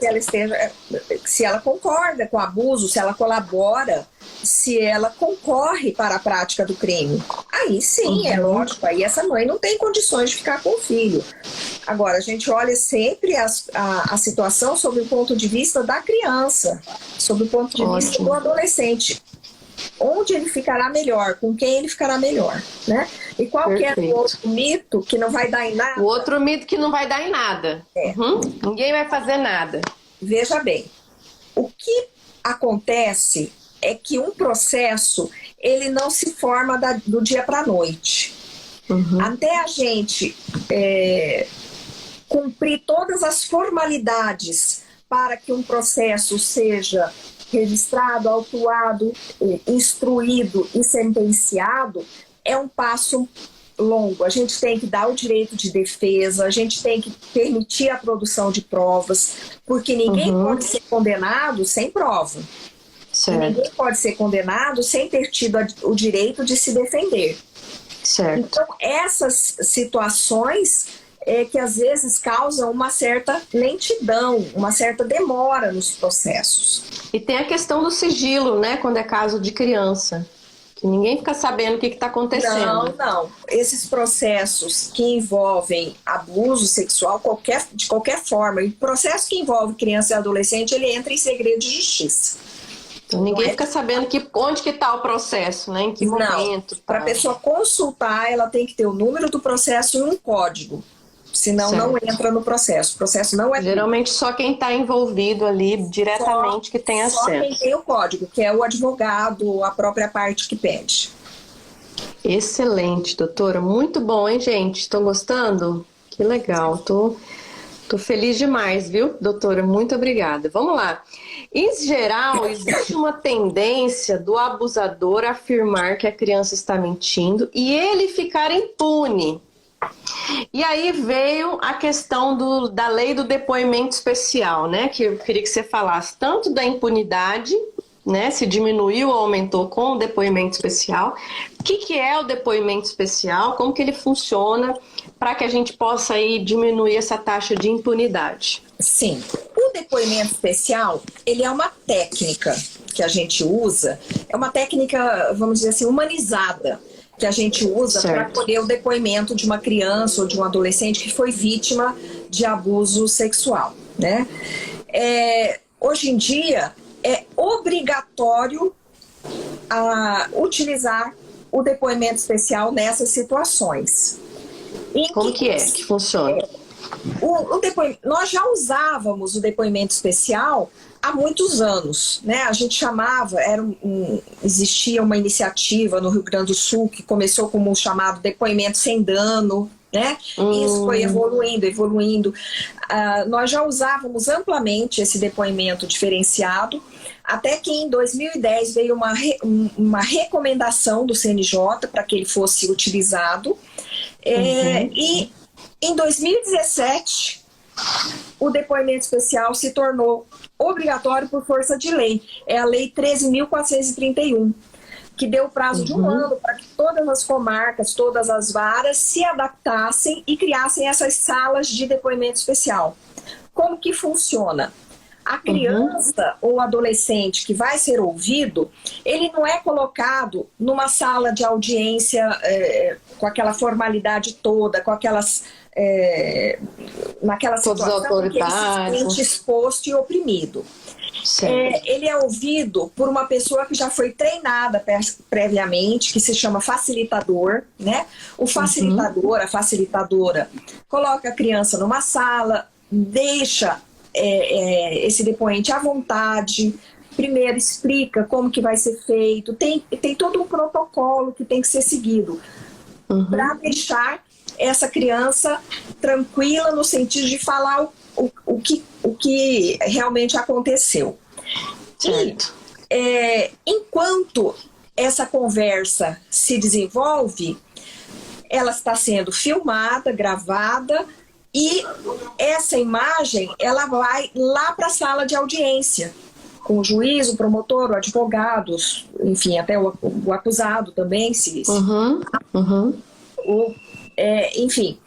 Se ela concorda com o abuso, se ela colabora, se ela concorre para a prática do crime. Aí sim, é lógico, aí essa mãe não tem condições de ficar com o filho. Agora, a gente olha sempre a situação sob o ponto de vista da criança, sob o ponto de vista do adolescente. Onde ele ficará melhor, com quem ele ficará melhor, né? E qualquer outro mito que não vai dar em nada... O outro mito que não vai dar em nada. Ninguém vai fazer nada. Veja bem, o que acontece é que um processo, ele não se forma do dia para a noite. Até a gente cumprir todas as formalidades para que um processo seja registrado, autuado, instruído e sentenciado, é um passo longo. A gente tem que dar o direito de defesa, a gente tem que permitir a produção de provas, porque ninguém pode ser condenado sem prova. Ninguém pode ser condenado sem ter tido o direito de se defender. Então, essas situações que às vezes causam uma certa lentidão, uma certa demora nos processos. E tem a questão do sigilo, né? Quando é caso de criança. Que ninguém fica sabendo o que está acontecendo. Não. Esses processos que envolvem abuso sexual, de qualquer forma, e processo que envolve criança e adolescente, ele entra em segredo de justiça. Então ninguém fica sabendo onde que está o processo, né? Em que momento. Para a pessoa consultar, ela tem que ter o número do processo e um código. Senão não entra no processo. O processo não é... Geralmente só quem está envolvido ali diretamente que tem acesso. Só quem tem o código, que é o advogado, a própria parte que pede. Excelente, doutora. Muito bom, hein, gente? Estão gostando? Que legal. Tô feliz demais, viu, doutora? Muito obrigada. Vamos lá. Em geral, existe uma tendência do abusador afirmar que a criança está mentindo e ele ficar impune. E aí veio a questão da lei do depoimento especial, né? Que eu queria que você falasse tanto da impunidade, né? Se diminuiu ou aumentou com o depoimento especial. O que é o depoimento especial? Como que ele funciona para que a gente possa aí diminuir essa taxa de impunidade? Sim, o depoimento especial, ele é uma técnica que a gente usa, é uma técnica, vamos dizer assim, humanizada, que a gente usa para colher o depoimento de uma criança ou de um adolescente que foi vítima de abuso sexual, né? Hoje em dia, é obrigatório utilizar o depoimento especial nessas situações. Como que é que funciona? Nós já usávamos o depoimento especial há muitos anos, né? A gente chamava, existia uma iniciativa no Rio Grande do Sul que começou como o chamado depoimento sem dano, né? Isso foi evoluindo. Nós já usávamos amplamente esse depoimento diferenciado, até que em 2010 veio uma recomendação do CNJ para que ele fosse utilizado. E em 2017, o depoimento especial se tornou obrigatório por força de lei. É a Lei 13.431, que deu o prazo de um ano para que todas as comarcas, todas as varas se adaptassem e criassem essas salas de depoimento especial. Como que funciona? A criança ou adolescente que vai ser ouvido, ele não é colocado numa sala de audiência com aquela formalidade toda, com aquelas... naquela situação em que ele se sente exposto e oprimido. Ele é ouvido por uma pessoa que já foi treinada previamente, que se chama facilitador, né? O facilitador, a facilitadora, coloca a criança numa sala, deixa esse depoente à vontade, primeiro explica como que vai ser feito, tem todo um protocolo que tem que ser seguido para deixar essa criança tranquila no sentido de falar o que realmente aconteceu. Certo. E enquanto essa conversa se desenvolve, ela está sendo filmada, gravada, e essa imagem ela vai lá para a sala de audiência, com o juiz, o promotor, o advogado, enfim, até o acusado também, enfim,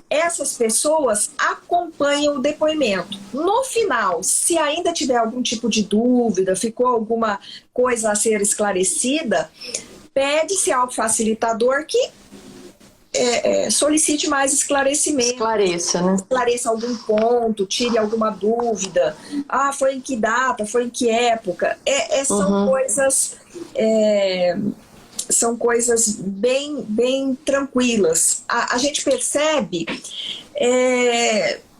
essas pessoas acompanham o depoimento. No final, se ainda tiver algum tipo de dúvida, ficou alguma coisa a ser esclarecida, pede-se ao facilitador que solicite mais esclarecimento. Esclareça, né? Esclareça algum ponto, tire alguma dúvida. Foi em que data, foi em que época. São coisas... são coisas bem tranquilas. A gente percebe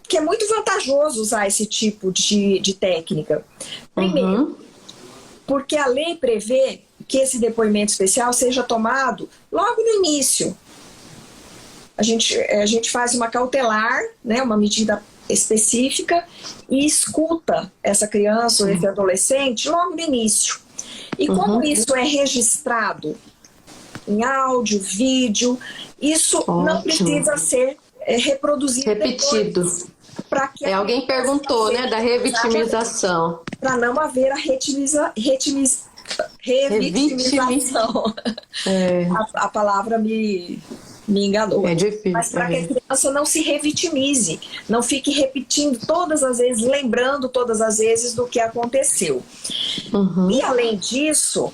que é muito vantajoso usar esse tipo de técnica. Primeiro, porque a lei prevê que esse depoimento especial seja tomado logo no início. A gente faz uma cautelar, né, uma medida específica, e escuta essa criança ou esse adolescente logo no início. E como isso é registrado em áudio, vídeo, isso não precisa ser reproduzido. Repetido. Alguém perguntou, né, da revitimização. Para não haver a revitimização. A palavra me enganou. É difícil. Mas para que a criança não se revitimize, não fique repetindo todas as vezes, lembrando todas as vezes do que aconteceu. E além disso,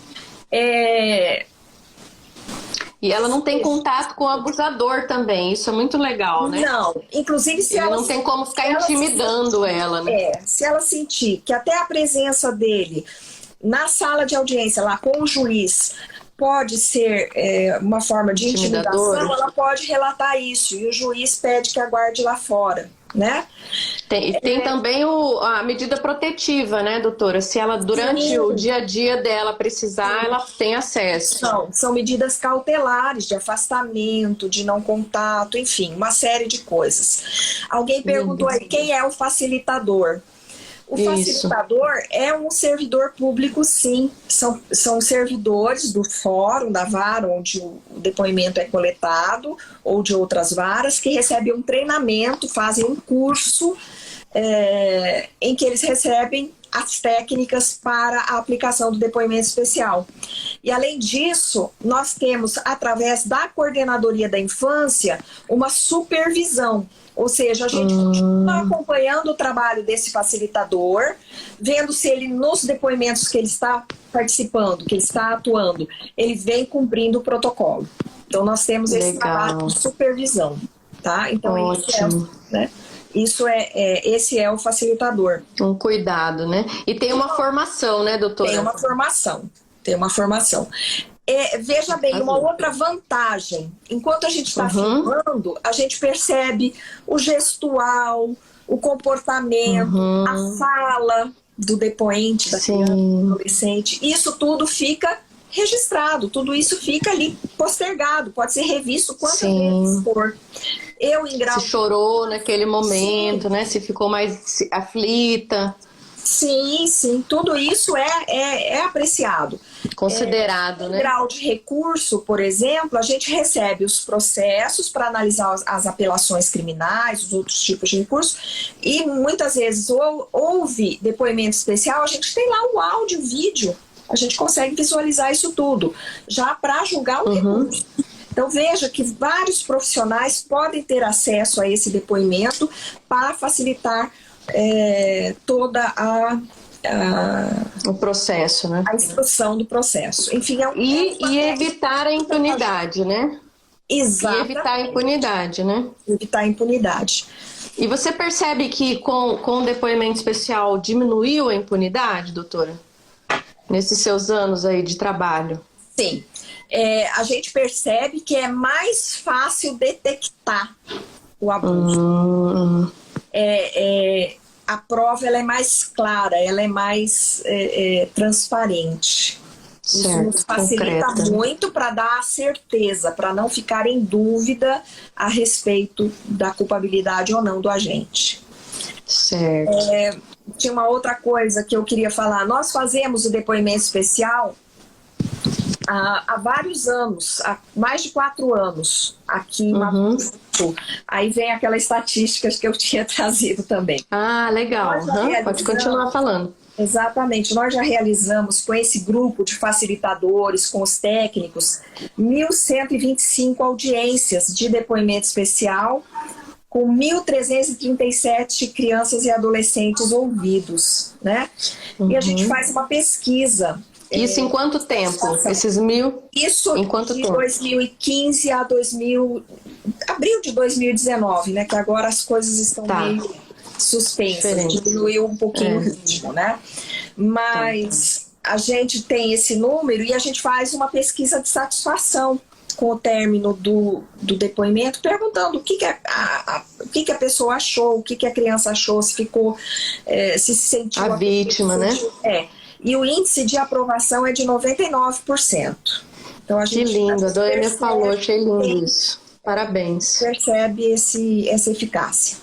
e ela não tem contato com o abusador também, isso é muito legal, né? Não, inclusive se ele ela... não tem como ficar intimidando ela, né? Se ela sentir que até a presença dele na sala de audiência, lá com o juiz, pode ser uma forma de intimidação, ela pode relatar isso, e o juiz pede que aguarde lá fora, né? Tem também a medida protetiva, né, doutora? Se ela, durante o dia a dia dela precisar, ela tem acesso. São medidas cautelares de afastamento, de não contato, enfim, uma série de coisas. Alguém perguntou aí, quem é o facilitador? O Isso. facilitador é um servidor público, sim. São servidores do fórum, da vara onde o depoimento é coletado, ou de outras varas, que recebem um treinamento, fazem um curso em que eles recebem as técnicas para a aplicação do depoimento especial. E, além disso, nós temos, através da Coordenadoria da Infância, uma supervisão. Ou seja, a gente está acompanhando o trabalho desse facilitador, vendo se ele, nos depoimentos que ele está participando, que ele está atuando, ele vem cumprindo o protocolo. Então, nós temos esse trabalho de supervisão, tá? Então, Ótimo. esse é o facilitador. Um cuidado, né? E tem uma formação, né, doutora? Tem uma formação. Veja bem, uma outra vantagem. Enquanto a gente está filmando, a gente percebe o gestual, o comportamento, a fala do depoente, da criança, do adolescente. Isso tudo fica registrado, tudo isso fica ali postergado, pode ser revisto quantas vezes for. Se chorou naquele momento, né? Se ficou mais aflita. Sim, tudo isso é apreciado. Considerado, né? Em grau de recurso, por exemplo, a gente recebe os processos para analisar as apelações criminais, os outros tipos de recursos, e muitas vezes houve depoimento especial, a gente tem lá o áudio, o vídeo, a gente consegue visualizar isso tudo, já para julgar o recurso. Então veja que vários profissionais podem ter acesso a esse depoimento para facilitar toda o processo, né? A instrução do processo. Enfim, e evitar a impunidade, né? Exato. E evitar a impunidade, né? Evitar a impunidade. E você percebe que com o depoimento especial diminuiu a impunidade, doutora? Nesses seus anos aí de trabalho? Sim. A gente percebe que é mais fácil detectar o abuso. A prova ela é mais clara, ela é mais transparente. Certo, isso nos facilita muito para dar a certeza, para não ficar em dúvida a respeito da culpabilidade ou não do agente. Certo. Tinha uma outra coisa que eu queria falar. Nós fazemos o depoimento especial há vários anos, há mais de 4 anos, aqui em Mato Grosso. Aí vem aquelas estatísticas que eu tinha trazido também. Ah, legal. Pode continuar falando. Exatamente. Nós já realizamos com esse grupo de facilitadores, com os técnicos, 1.125 audiências de depoimento especial, com 1.337 crianças e adolescentes ouvidos, né? E a gente faz uma pesquisa. Isso em quanto tempo? Esses 1.000? Isso em quanto de tempo? 2015 a abril de 2019, né? Que agora as coisas estão meio suspensas, diminuiu um pouquinho o ritmo, né? Mas a gente tem esse número e a gente faz uma pesquisa de satisfação com o término do depoimento, perguntando o que a pessoa achou, o que a criança achou, se ficou, se sentiu... A vítima, né? E o índice de aprovação é de 99%. Então, a gente, que lindo, a Doênia falou, achei lindo isso. Parabéns. Percebe essa eficácia.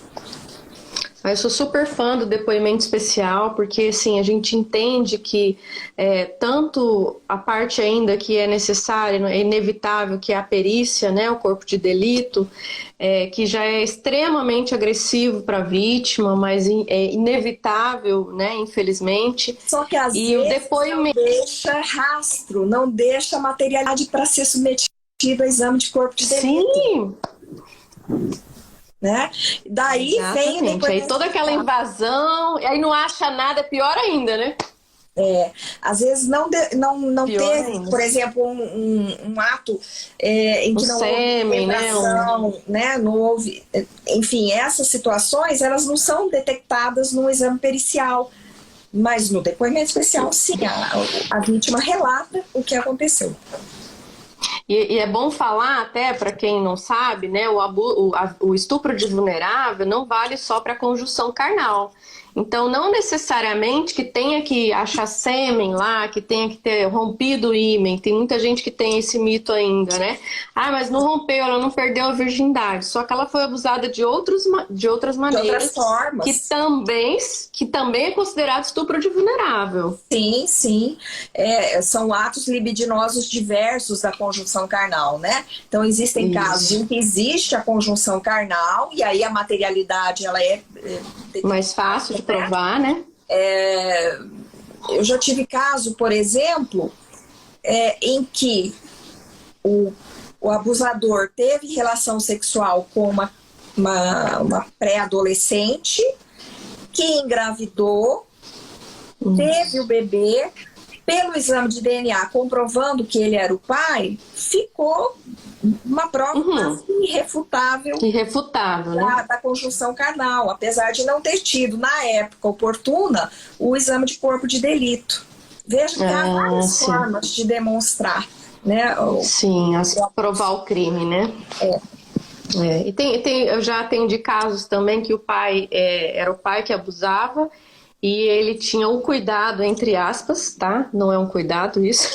Eu sou super fã do depoimento especial, porque assim, a gente entende que tanto a parte ainda que é necessária, é inevitável, que é a perícia, né, o corpo de delito, que já é extremamente agressivo para a vítima, mas é inevitável, né, infelizmente. Só que às vezes o depoimento... não deixa rastro, não deixa materialidade para ser submetido a exame de corpo de delito. Sim! Né? Daí vem aí toda aquela invasão, e aí não acha nada, é pior ainda, né? Às vezes não teve, ainda. Por exemplo, um ato em que não sêmen, houve penetração, né? Não houve, enfim, essas situações elas não são detectadas no exame pericial, mas no depoimento especial sim, a vítima relata o que aconteceu. E é bom falar até para quem não sabe, né? O estupro de vulnerável não vale só para conjunção carnal. Então, não necessariamente que tenha que achar sêmen lá, que tenha que ter rompido o ímen. Tem muita gente que tem esse mito ainda, né? Ah, mas não rompeu, ela não perdeu a virgindade. Só que ela foi abusada de outras maneiras. De outras formas. Que também é considerado estupro de vulnerável. Sim, sim. São atos libidinosos diversos da conjunção carnal, né? Então, existem casos em que existe a conjunção carnal e aí a materialidade ela é mais fácil de provar, né? Eu já tive caso, por exemplo, em que o abusador teve relação sexual com uma pré-adolescente que engravidou, teve o bebê, pelo exame de DNA comprovando que ele era o pai, ficou uma prova irrefutável, né? da conjunção carnal, apesar de não ter tido, na época oportuna, o exame de corpo de delito. Veja que há várias formas de demonstrar, né? Provar o crime, né? E eu já atendi casos também que o pai era o pai que abusava e ele tinha um cuidado, entre aspas, tá? Não é um cuidado isso.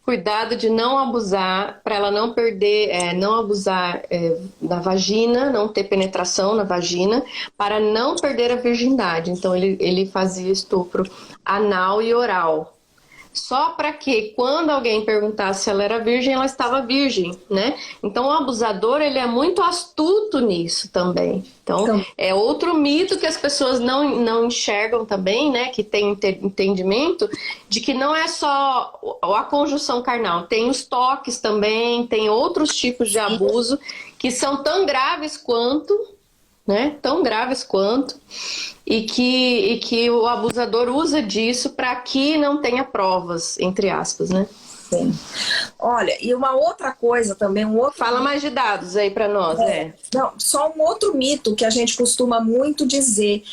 Cuidado de não abusar, para ela não perder, não abusar da vagina, não ter penetração na vagina, para não perder a virgindade. Então ele fazia estupro anal e oral. Só para que quando alguém perguntasse se ela era virgem, ela estava virgem, né? Então o abusador, ele é muito astuto nisso também. Então é outro mito que as pessoas não enxergam também, né? Que tem entendimento de que não é só a conjunção carnal, tem os toques também, tem outros tipos de abuso que são tão graves quanto, né? Tão graves quanto. E que o abusador usa disso para que não tenha provas, entre aspas, né? Sim. Olha, e uma outra coisa também, Fala mais de dados aí para nós, Não, só um outro mito que a gente costuma muito dizer,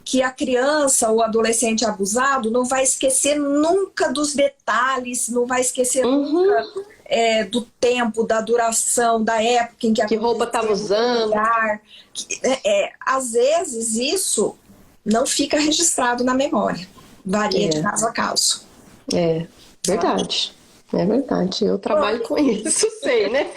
que a criança ou adolescente abusado não vai esquecer nunca dos detalhes, não vai esquecer nunca do tempo, da duração, da época em que roupa estava usando. Às vezes isso não fica registrado na memória. Varia de caso a caso. Verdade. É verdade. Eu trabalho com isso, sei, né?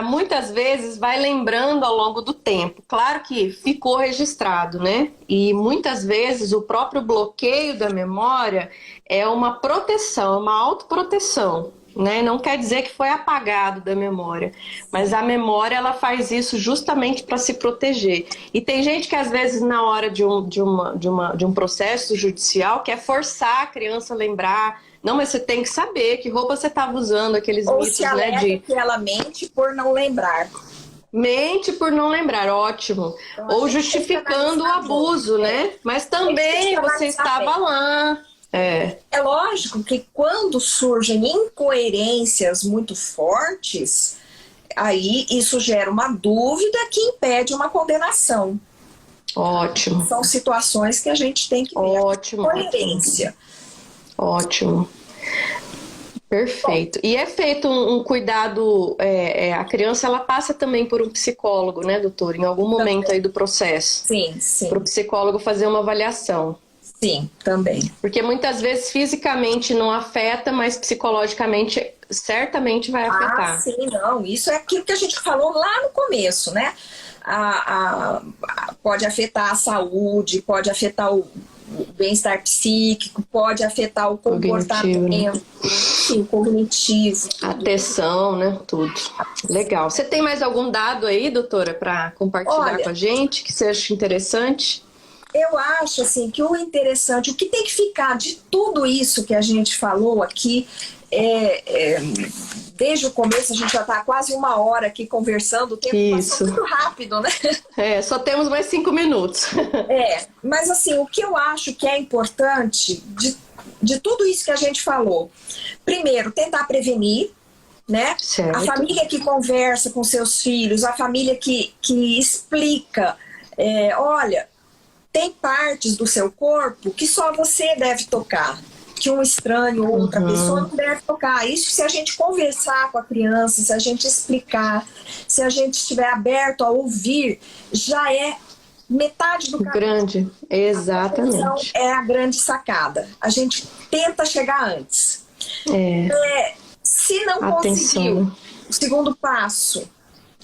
Muitas vezes vai lembrando ao longo do tempo. Claro que ficou registrado, né? E muitas vezes o próprio bloqueio da memória é uma proteção, uma autoproteção. Né? Não quer dizer que foi apagado da memória, mas a memória ela faz isso justamente para se proteger. E tem gente que às vezes na hora de um processo judicial quer forçar a criança a lembrar. Não, mas você tem que saber que roupa você estava usando, aqueles ou mitos, se alega, né? Que ela mente por não lembrar. Mente por não lembrar, ótimo. Então, ou justificando o abuso, né? Mas também você estava lá. É lógico que quando surgem incoerências muito fortes, aí isso gera uma dúvida que impede uma condenação. Ótimo. São situações que a gente tem que ver a coerência. Ótimo. Perfeito. E é feito um cuidado, a criança ela passa também por um psicólogo, né, doutor? Em algum momento aí do processo. Sim, sim. Para o psicólogo fazer uma avaliação. Sim, também. Porque muitas vezes fisicamente não afeta, mas psicologicamente certamente vai afetar. Sim, não. Isso é aquilo que a gente falou lá no começo, né? Pode afetar a saúde, pode afetar o bem-estar psíquico, pode afetar o comportamento, o cognitivo. Atenção, né? Tudo. Legal. Você tem mais algum dado aí, doutora, para compartilhar com a gente que você acha interessante? Eu acho assim que o interessante, o que tem que ficar de tudo isso que a gente falou aqui, desde o começo, a gente já está quase uma hora aqui conversando, o tempo passou muito rápido, né? Só temos mais 5 minutos. Mas assim, o que eu acho que é importante de tudo isso que a gente falou, primeiro, tentar prevenir, né? Certo. A família que conversa com seus filhos, a família que explica, olha, tem partes do seu corpo que só você deve tocar. que um estranho ou outra pessoa não deve tocar. Isso se a gente conversar com a criança, se a gente explicar, se a gente estiver aberto a ouvir, já é metade do caminho. Grande, exatamente. É a grande sacada. A gente tenta chegar antes. Se não conseguiu, o segundo passo,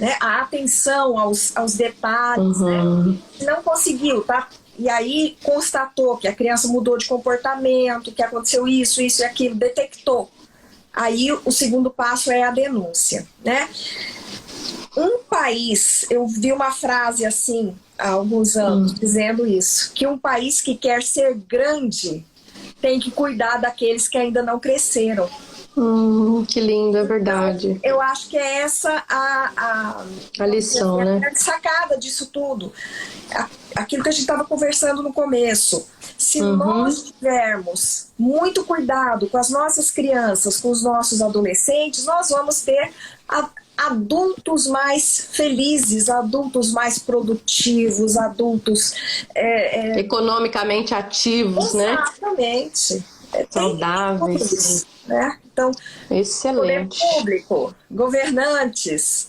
né, a atenção aos detalhes, né, não conseguiu, tá? E aí constatou que a criança mudou de comportamento, que aconteceu isso e aquilo, detectou. Aí o segundo passo é a denúncia, né? Um país, eu vi uma frase assim há alguns anos dizendo isso, que um país que quer ser grande tem que cuidar daqueles que ainda não cresceram. Que lindo, é verdade. Então, eu acho que é essa a lição, né? A sacada disso tudo. Aquilo que a gente estava conversando no começo. Se nós tivermos muito cuidado com as nossas crianças, com os nossos adolescentes, nós vamos ter adultos mais felizes, adultos mais produtivos, adultos economicamente ativos, né? Exatamente. Saudáveis. Né? Então, excelente. Poder público, governantes,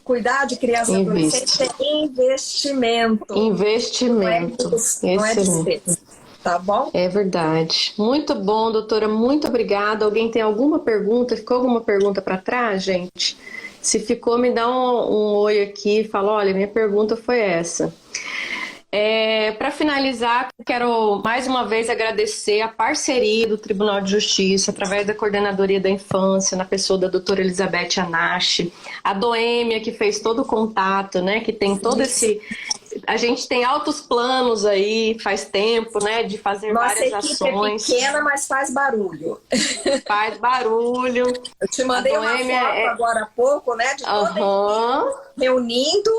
cuidar de criança e adolescente é investimento. Investimento. Não é despesa. Tá bom? É verdade. Muito bom, doutora. Muito obrigada. Alguém tem alguma pergunta? Ficou alguma pergunta para trás, gente? Se ficou, me dá um oi aqui e fala, olha, minha pergunta foi essa. Para finalizar, quero mais uma vez agradecer a parceria do Tribunal de Justiça, através da Coordenadoria da Infância, na pessoa da doutora Elizabeth Anache, a Doêmia, que fez todo o contato, né, que tem todo esse... A gente tem altos planos aí, faz tempo, né, de fazer várias ações. Nossa equipe é pequena, mas faz barulho. Faz barulho. Eu te mandei uma foto agora há pouco, né, de toda a equipe reunindo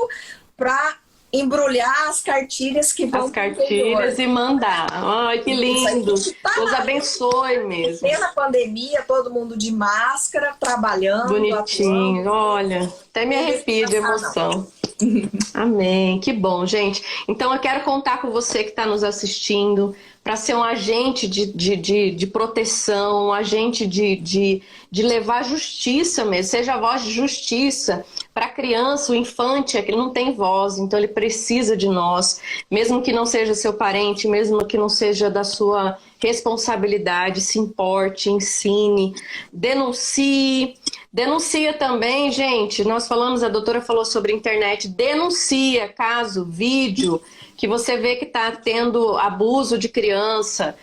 para embrulhar as cartilhas que vão... As cartilhas e mandar. Ai, que lindo. Deus abençoe mesmo. Na pandemia, todo mundo de máscara, trabalhando. Bonitinho. Atuando. Olha, até me arrepio de emoção. Amém. Que bom, gente. Então eu quero contar com você que está nos assistindo para ser um agente de proteção, um agente de levar justiça mesmo, seja a voz de justiça para a criança, o infante, que ele não tem voz, então ele precisa de nós, mesmo que não seja seu parente, mesmo que não seja da sua responsabilidade, se importe, ensine, denuncie. Denuncia também, gente, nós falamos, a doutora falou sobre internet, denuncia caso, vídeo, que você vê que está tendo abuso de criança,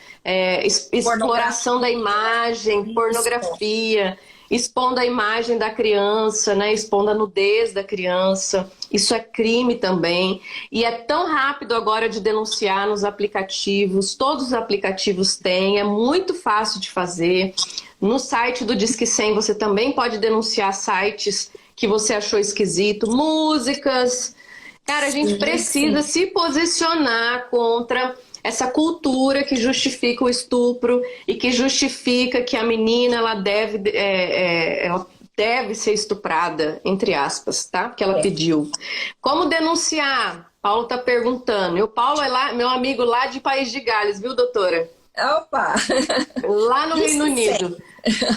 exploração da imagem, pornografia, expondo a imagem da criança, né, expondo a nudez da criança. Isso é crime também. E é tão rápido agora de denunciar nos aplicativos. Todos os aplicativos têm, é muito fácil de fazer. No site do Disque 100 você também pode denunciar sites que você achou esquisito, músicas. Cara, a gente precisa se posicionar contra essa cultura que justifica o estupro e que justifica que a menina ela deve ser estuprada, entre aspas, tá? Que ela pediu. Como denunciar? Paulo tá perguntando. Paulo é meu amigo lá de País de Gales, viu, doutora? Opa! Lá no Reino Unido.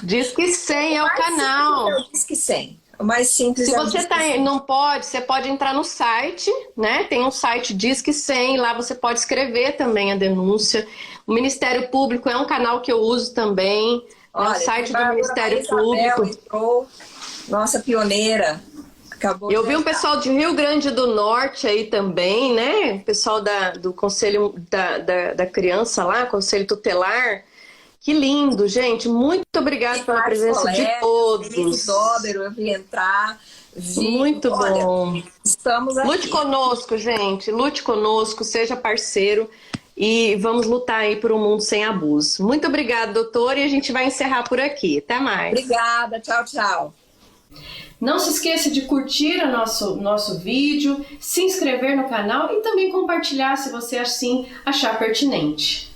Disque 100 é o canal. Disque 100. O mais simples. Se você não pode, você pode entrar no site, né? Tem um site Disque 100, lá você pode escrever também a denúncia. O Ministério Público é um canal que eu uso também. Olha, o site do Ministério Público. Entrou, nossa pioneira. Eu vi um pessoal de Rio Grande do Norte aí também, né? Pessoal do Conselho da Criança lá, Conselho Tutelar. Que lindo, gente. Muito obrigada pela presença de todos. Eu vi entrar. Muito bom. Estamos aqui. Lute conosco, gente. Lute conosco, seja parceiro. E vamos lutar aí por um mundo sem abuso. Muito obrigada, doutora. E a gente vai encerrar por aqui. Até mais. Obrigada. Tchau, tchau. Não se esqueça de curtir o nosso vídeo, se inscrever no canal e também compartilhar se você assim achar pertinente.